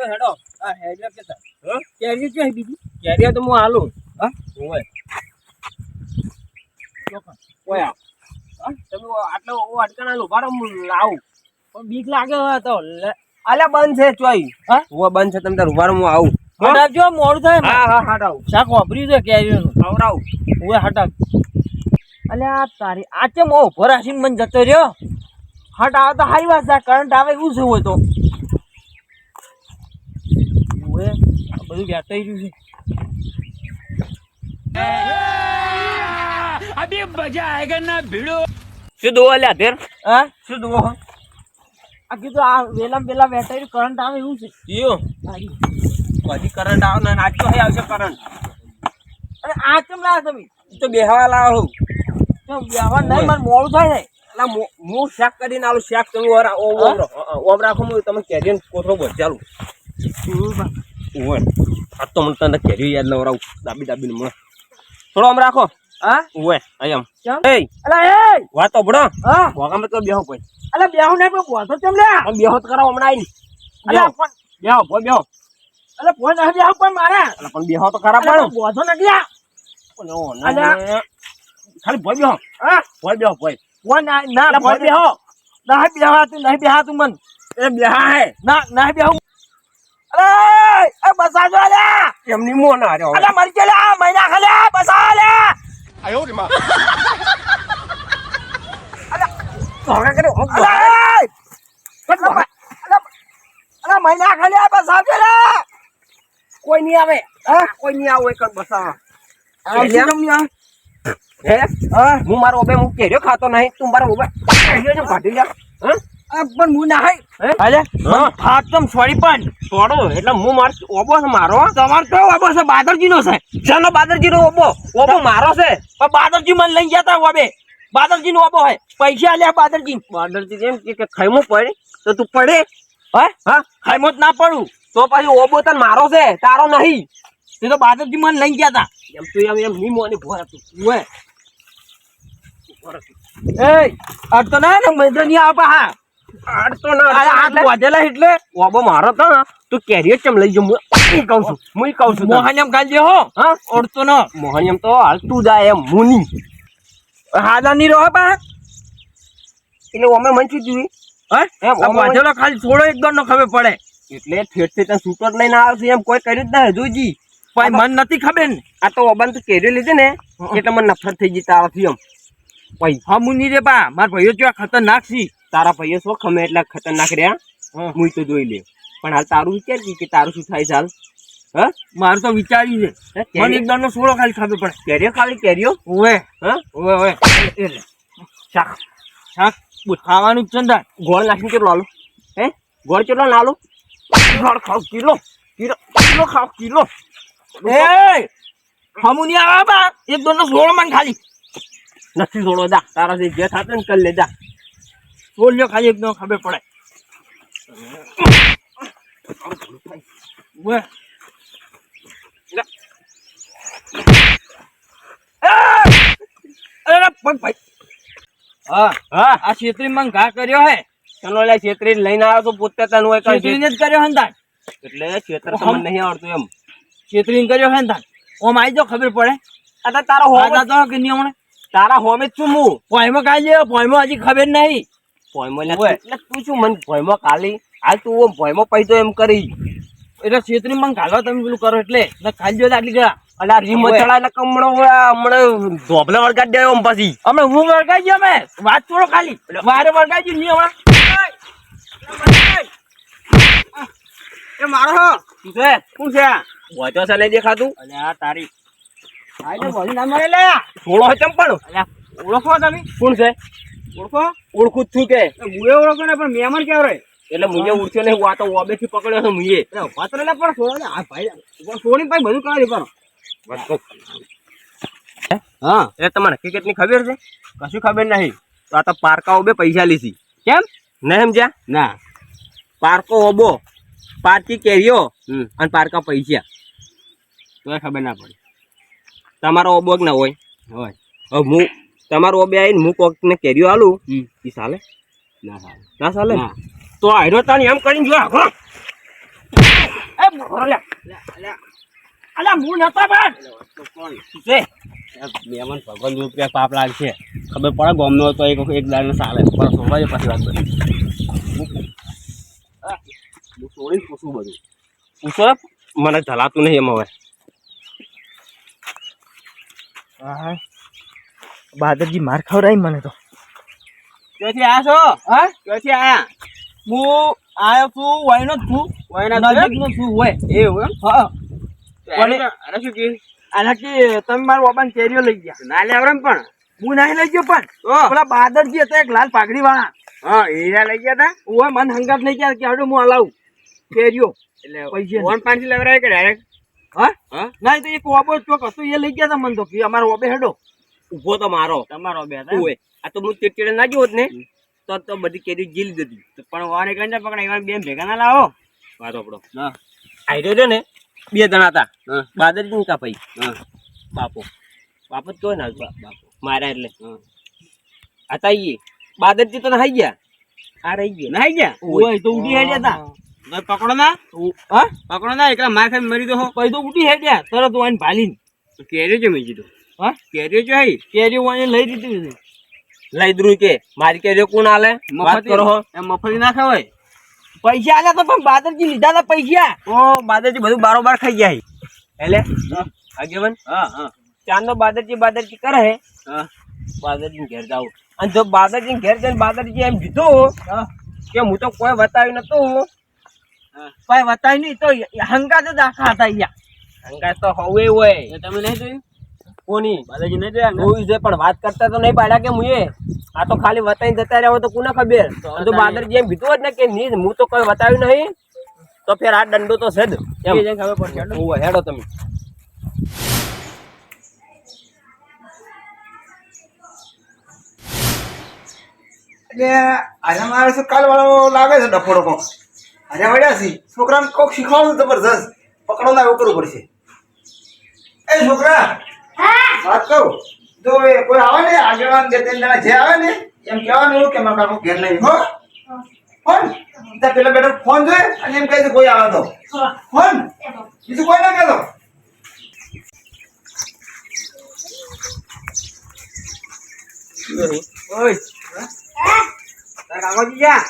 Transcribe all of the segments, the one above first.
હેડો આ હેડિયા કે તા કેરી છે બીજી કેરીયા તો હું આલું હા ઓય ઓય તમે આટલો અટકણા લો બારો હું લાવું પણ બીક લાગે હવે તો અલ્યા બંધ છે ચોઈ હા હું બંધ છે તમે તાર ઉભારો હું આવું હટાવજો મોડું થાય હા હા હટાવ શાક વાપર્યું છે કેરીનું ખવડાવ ઓય હટાવ અલ્યા તારી આ ચે મો ઉભો રાખીને મને જતો રહ્યો હટ આવે તો હારી વાત છે કરંટ આવે એવું છે હોય તો ઓય બધું બેટાઈ રહ્યું છે अभी मजा आएगा ना भिड़ो શું દો અલ્યા ધેર હા શું દો આ કીધું આ વેલા વેલા બેટાઈ કરંટ આવે એવું છે યો બધી કરંટ આવે ને આજ તો હે આવશે કરંટ અરે આ કેમ લાવ તમે તો બેહવા લાવો તો બેહવા નહીં મને મોડું થાય છે એટલે હું શાક કરીને આલું શાક તમે ઓમ રાખો હું તમે કેરીને કોથળો બોલ ચાલુ ઓય આ તો મને તને કેરી યાદ લવરાવું દાબી દાબીને મને થોડો આમ રાખો હા ઓય આમ એ અલા એ વાત તો બડો હા ભોગામાં તો બેહો કોઈ અલા બેહો ને પણ બોતો કેમ લે આમ બેહો તો કરાવ હમણાં આઈ અલા પણ બેહો ભો બેહો અલા ભો ના બેહો પણ મારે અલા પણ બેહો તો ખરા પણ બોતો નથી આ અલા ખાલી ભો બેહો હા ભો બેહો ભો ના ના ભો બેહો નહીં બેહા તું મન એ બેહા હે ના બેહો અરે એ બસાજો અલ્યા એમની મો ના રે અલા મરી ગયેલા મહિના ખાલે બસા લે આયો રે માં અલા સોગા કરે અલા મહિના ખાલે બસાજો લે કોઈ નહીં આવે હા કોઈ નહીં આવે કર બસા હે હા હું મારો ઓબે હું કેર્યો ખાતો નહીં તું મારો ઓબે કેર્યો કાઢી જા હા પણ હું ના હે હાલે ફાટમ છોડી પણ છોડો એટલે હું માર ઓબો છે મારો તમાર તો ઓબો છે બાદરજી નો છે શાનો બાદરજી નો ઓબો મારો છે પણ બાદરજી મને લઈ ગયા તા ઓબે બાદરજી નો ઓબો હે પૈસા આલ્યા બાદરજી એમ કે ખાઈમો પડે તો તું પડે હા ખાઈમો જ ના પડું તો પછી ઓબો તને મારો છે તારો નહીં તે તો બાદરજી મને લઈ ગયા તા એમ તું એમ નીમો ને ભોરા તું ઓય એ અડ તો ના ને મજા નહીં આવે હા અડતો ના હાથ વાજેલા એટલે ઓબો મારો તો તું કેરીએ ચમ લઈ જમ કહું છું મોહનિયમ કાલ જે હો હા ઓડતો ન મોહનિયમ તો હાલતું જાય એમ મુની હાલા ની રહો બા એટલે અમે મંચી દીધી હા એમ વાજેલો ખાલી થોડો એકદમ નો ખબર પડે એટલે ઠેઠ થી તને સૂટર લઈને આવશે એમ કોઈ કર્યું જ ના જોજી કોઈ મન નથી ખબર ને આ તો ઓબાન તું કેરી લીધે ને એટલે મને નફરત થઈ ગઈ તારાથી એમ ભાઈ હા મુની રે બા મારા ભાઈઓ કેવા ખતરનાક છે તારા ભાઈઓ શું ખમે એટલા ખતરનાક રહ્યા હું તો જોઈ લે પણ હાલ તારું વિચાર કે તારું શું થાય ચાલ હા મારું તો વિચાર્યું છે મને એકદમ નો સોળો ખાલી ખબર પડે કેરીઓ ઓવે હા ઓવે શાક ખાવાનું જ ચંદા ગોળ નાખીને કેટલો આલો હે ગોળ કેટલો ના આલો ગોળ ખાવ કિલો ખાવ કિલો એ હમુની આવા બા એકદમ નો સોળો મને ખાલી નથી સોળો જા તારા જે થાતે ને કરી લે જા બોલ્યો ખાલી એકદમ ખબર પડે આ છેતરી માં ઘા કર્યો હે ચલો લે છેતરી લઈને આવ્યો તો પોતે તને હોય છેતરીને જ કર્યો હે તાન એટલે છેતર તમને નહીં આવડતું એમ છેતરીને કર્યો હે તાન ઓમ આવી જો ખબર પડે આ તારો હોવા તો કે નહીં હમણે તારા હોમે જ છું હું પોઈમાં કાલે પોઈમાં હજી ખબર નહીં પોઈમાં એટલે તું છું મને પોઈમાં કાલી હાલ તું પોઈમાં પૈતો એમ કરી એટલે છેતરી માં કાલવા તમે પેલું કરો એટલે ખાલી જો આટલી ગયા અને આ રીમ ચડા એટલે કમણો હમણાં ધોબલા વળગાડી દે એમ પછી અમે હું વળગાઈ ગયો અમે વાત છોડો ખાલી વારે વળગાઈ ગયું નહીં હમણાં એ મારો શું છે વાંચો છે નહીં દેખાતું અને આ તારી થોડો ચંપણ ઓળખો તમે કોણ છે ઓળખું જ છું કે મુએ ઓળખો ને પણ મહેમાન કેવો રે એટલે મુએ ઉડ્યો ને વાતો ઓબે થી પકડ્યો છે મુએ પાત્રલા પણ છોડો આ ભાઈ છોડી ભાઈ બધું કરી પણ હા એ તમને હકીકત ની ખબર છે કશું ખબર નહીં તો આ તો પારકા ઓબે પૈસા લીધી કેમ નહીં સમજ્યા ના પારકો ઓબો પારકી કેરીઓ અને પારકા પૈસા તો ખબર ના પડે તમારો ઓબો ના હોય હવે હું તમારો ઓબે આવીને હું કોક ને કેરીઓ આલું એ ચાલે ના ચાલે તો આયરો તાણી એમ કરીને જો એ મોરો લે અલા હું નતો પણ તો કોણ છે મહેમાન ભગવાન રૂપિયા પાપ લાગશે ખબર પડે ગોમનો તો એક દાડને ચાલે પણ સોવાય પછી વાત બધી હું છોડીને પૂછું બધું પૂછો મને જલાતું નહીં એમાં હવે બહાદરજી માર ખવડાવી મને તો ક્યાંથી આયા છો હા ક્યાંથી આયા હું આયો છું વયનો જ છું વયના નજીકનો છું હોય એવું એમ હા પણ અરે શું કે આનાથી તમે મારા બાપાને કેરીઓ લઈ ગયા ના લે આવડે પણ હું નહીં લઈ ગયો પણ તો પેલા બહાદરજી હતા એક લાલ પાઘડી વાળા હા હીરા લઈ ગયા તા ઓય મન હંગાત નહીં ગયા કે હાડો હું હલાવું કેરીઓ એટલે પૈસે ફોન પાંચી લેવરાય કે ડાયરેક્ટ હા હા ના એ તો એક ઓબો ચોક હતો એ લઈ ગયા તા મને તો કે અમારો ઓબે હેડો ઉભો તો મારો તમારો બે હતા ઓય આ તો હું ચીડચીડે ના ગયો હોત ને તો બધી કેરી જીલી દીધી પણ વાન એકલા ને પકડા એવા બે ભેગા ના લાવો વાત આપણો હા આઈ રહ્યો ને બે જણા હતા હા બહાદરજી કા ભાઈ હા બાપો બાપો તો ના બાપુ મારા એટલે હા હતા ઈ બહાદરજી તો નાઈ ગયા આ રહી ગયા નાઈ ગયા ઓય તો ઉડી હેડ્યા હતા તો પકડો ના હા પકડો ના એકલા માર ખાઈ મરી દો પછી તો ઉડી હેડ્યા તરત વાઈને ભાલીને કેરીઓ જમી દીધું હા કેરીઓ જો હઈ કેરીઓ વાઈને લઈ દીધી લઈ દરું કે મારી કેરીઓ કોણ આલે વાત કરો હો એમ મફતી ના ખવાય પૈસા આલ્યા તો પણ બહાદરજી લીધા હતા પૈસા ઓ બહાદરજી બધું બારોબાર ખાઈ ગયા એટલે આગેવન હા હા ચાંદો બહાદરજી કરે હે હા બહાદરજી ઘેર જાવ અને જો બહાદરજી ઘેર જઈને બહાદરજી એમ કીધું કે હું તો કોઈ બતાવ્યું નતું કોઈ બતાવ્યું નહીં તો હંગાત જ આખા હતા અહીંયા હંગાત તો હવે હોય એ તમે નહીં જોયું કોની બાલાજી નહીં જોયા જોયું છે પણ વાત કરતા તો નહીં પાડ્યા કે મુએ આ તો ખાલી વતાઈને જતા રહ્યા હોય તો કોને ખબર તો બહાદરજી એમ કીધું જ ને કે નહીં હું તો કોઈ બતાવ્યું નહીં તો ફેર આ દંડો તો છે જ એમ ખબર પડશે ઓય હેડો તમે એટલે આજે મારે શું કાલ વાળો લાગે છે ડફોડો કોક આજે વળ્યા છે છોકરાને કોક શીખવાનું જબરજસ્ત પકડો ના એવું કરવું પડશે એ છોકરા વાત કહું જો એ કોઈ આવે ને આગેવાન બે ત્રણ જણા જે આવે ને એમ કહેવાનું એવું કે મારા કાકો ઘેર નહીં હો ફોન ત્યાં પેલા બેઠો ફોન જોઈએ અને એમ કહે છે કોઈ આવે તો ફોન બીજું કોઈ ના કહેતો ઓય તારા કાકોજી જા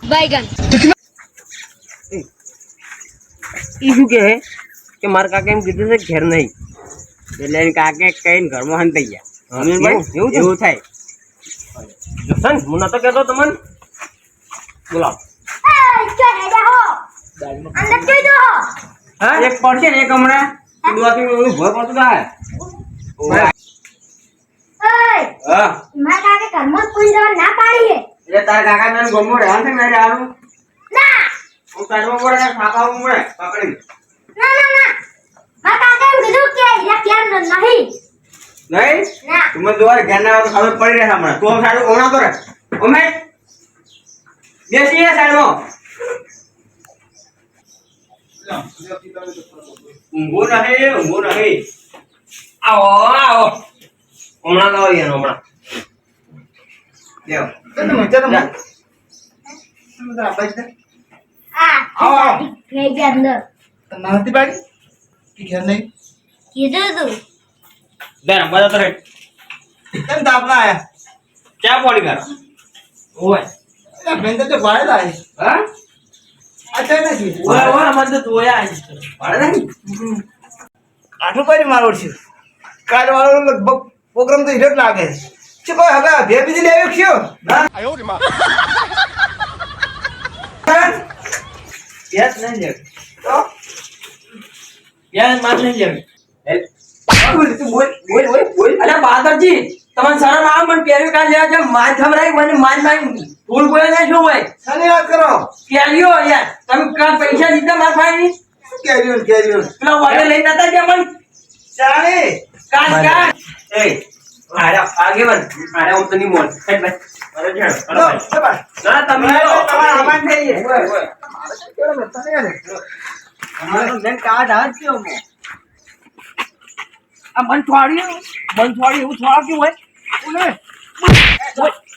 बैगन ઈ શું કે કે મારા કાકા એમ કીધું છે ઘેર નહીં એટલે એને કાકે કઈને ઘરમાં હંતાઈ ગયા અમીનભાઈ એવું છે? એવું થાય જસન હું નતો કહેતો તમને બોલાવ હા એક પડશે ને એક હમણાં દુઆથી ઓલું ભય પડતું થાય હા એટલે તારા કાકા તને ગમો રહેવાનું છે મારે આનું હું કાઢવા પડે ને ખાપાવું પડે પકડી નહીં તું મને જોવા ધ્યાન ના આવે તો ખબર પડી રહે હમણાં તું આમ સારું ઓણા તો રહે ઓમે બેસી રે સાઈડમાં ઊંઘો નહીં આવો આવો હમણાં તો આવીએ હમણાં દેવ તમે મજા તમે તમે જરા બાઈક દે નાતી બાઈક કે ઘેર નહીં બેન બધા તો રે કેમ તાપના આયા ચા પાણી કરો ઓય એટલે બેન તો વાળેલા છે હા અચ્છા નથી ઓય ઓય મત તો ઓયા પાડે નહીં આઠું કરી મારો છે કાલ વાળો લગભગ પ્રોગ્રામ તો હિરટ લાગે છે કોઈ હવે બે બીજી લેવી છે ના યસ નહીં લે તો યસ માર નહીં લેવી તું બોલ અરે બહાદરજી તમને શરમ આવે મને કેરીઓ કાઢ લેવા છે માન ખવડાવી મને માન ફૂલ બોલે નહીં શું હોય શાની વાત કરો કેરીઓ યાર તમે કાલ પૈસા લીધા માર ભાઈ કેરીઓન પેલા વાડે લઈને નતા ગયા મને ચાલે કાઢ એ આરે આગેવન આરે હું તો નહીં મોલ હેડ ભાઈ અરે જેડ લો સબા ના તમે તમારા આમાન થઈએ ઓય ઓય કેવો બતા ને યાર અમારો બેન કાર્ડ આ જ મો આ મન થોડી એવું થોડા કેવું હોય ઓલે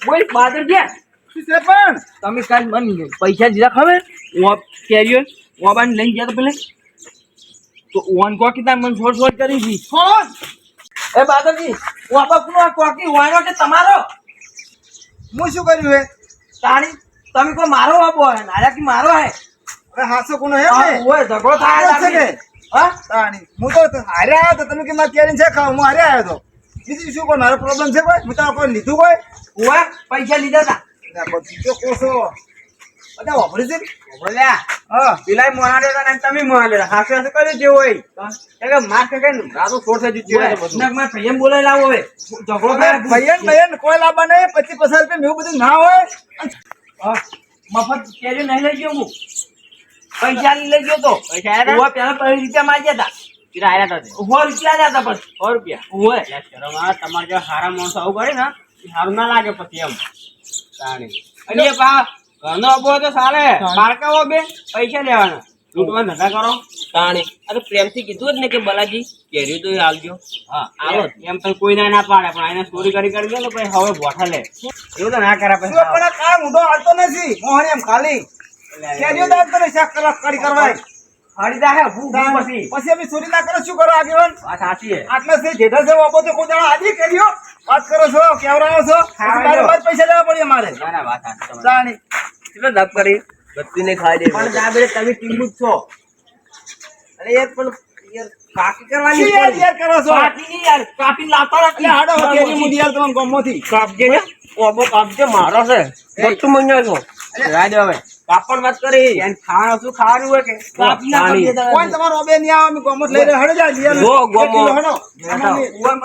બોલ બહાદરજી શું છે પણ તમે કાલ મને પૈસા દીધા ખબર કેરીઓ ઓબાને લઈને ગયા તો પેલે તો ઓન કોકી તા મને છોડ કરી દી કોણ એ બાદરજી ઓબા કોનો આ કોકી વાયનો કે તમારો હું શું કર્યું હે તાણી તમે કો મારો આબો હે નાયા કે મારો હે હવે હાસો કોનો હે હા ને ઓય ઝઘડો થાય છે લાગે કે હા તાણી હું તો હારે આવ્યો તો તમે કે મારે કેરીને છે ખાવ હું હારે આવ્યો તો બીજું શું કોઈ મારો પ્રોબ્લેમ છે કોઈ હું તો કોઈ લીધું કોઈ ઓય પૈસા લીધા તા બધું કોસો બધા વાપરી છે બોલ્યા હા પેલા મોના દેતા ને તમે મોના દેતા હાસે હાસે કરી જેવો હોય કે માર કે રાતો છોડ થઈ જતી બધું નક માં ભૈયા બોલાઈ લાવો હવે ઝઘડો થાય ભૈયન કોઈ લાવવા નહીં 25 રૂપિયા મેં બધું ના હોય હા મફત કેરીઓ નહીં લઈ ગયો હું પૈસા લઈ ગયો તો પૈસા આયા ઓય પેલા 50 રૂપિયા માંગ્યા તા તા આયા તા 100 રૂપિયા લેતા બસ 100 રૂપિયા ઓય શરમ આ તમારે જો હારા માણસો આવું કરે ને એ સારું ના લાગે પછી એમ તાણી અને એ પા ઘરનો અબો તો ચાલે બાળકાઓ બે પૈસા લેવાના લૂંટવા ધંધા કરો તાણી અરે પ્રેમથી કીધું જ ને કે બલાજી કેરીઓ તો આવજો હા આવો એમ તો કોઈ ના પાડે પણ એને ચોરી કરી દે ને પછી હવે બોઠા લે એવું તો ના કરે પછી શું પણ આ કાળ ઊંધો હાલતો નથી મોહન એમ ખાલી કેરીઓ દાંત કરે શાક કલાક કરી કરવાય હળી જા હે ભૂ પછી પછી અમે ચોરી ના કરો શું કરો આગેવાન વાત સાચી હે આટલા છે જેઠા છે બાપો તો કોઈ દાડો આજી કર્યો વાત કરો છો કેવરાવો છો પછી મારે બાદ પૈસા લેવા પડે મારે ના ના વાત સાચી તમારી. જાણી કેટલો દબ કરી બત્તીને ખાઈ દે પણ જાબે તમે ટીમુ જ છો અરે યાર પણ યાર કાકી કરવાની શું યાર યાર કરો છો કાપી નહીં યાર કાપી લાવતા એટલે હાડો કેરી મુદી યાર તમને ગમોથી કાપજે ને ઓબો કાપજે મારો છે બટ્ટુ મંગ્યો છો રાજ હવે કાપડ વાત કરી એને ખાવાનું શું ખાવાનું હોય કે કાપી ના તાણી. કાપજે તારા. કોઈ તમારો અબે નહીં આવે અમે ગમત લઈ રહ્યા હડો જા લિયર જો ગમો. હડો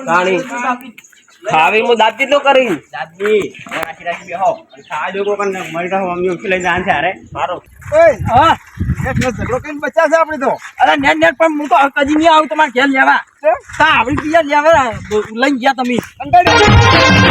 તાણી. ખાવી હું દાંતી તો કરી દાદી રાખી રાખી બેહો અને ખાવા જો કોઈ કને મળી રહો અમને ઉઠી લઈને જાન છે અરે સારો ઓય હા એક ને ઝઘડો કરીને બચ્યા છે આપણે તો અરે નેટ નેટ પણ હું તો કદી નહીં આવું તમારે ઘેર લેવા તા આવડી બીજા લેવા લઈને ગયા તમે કંટાળી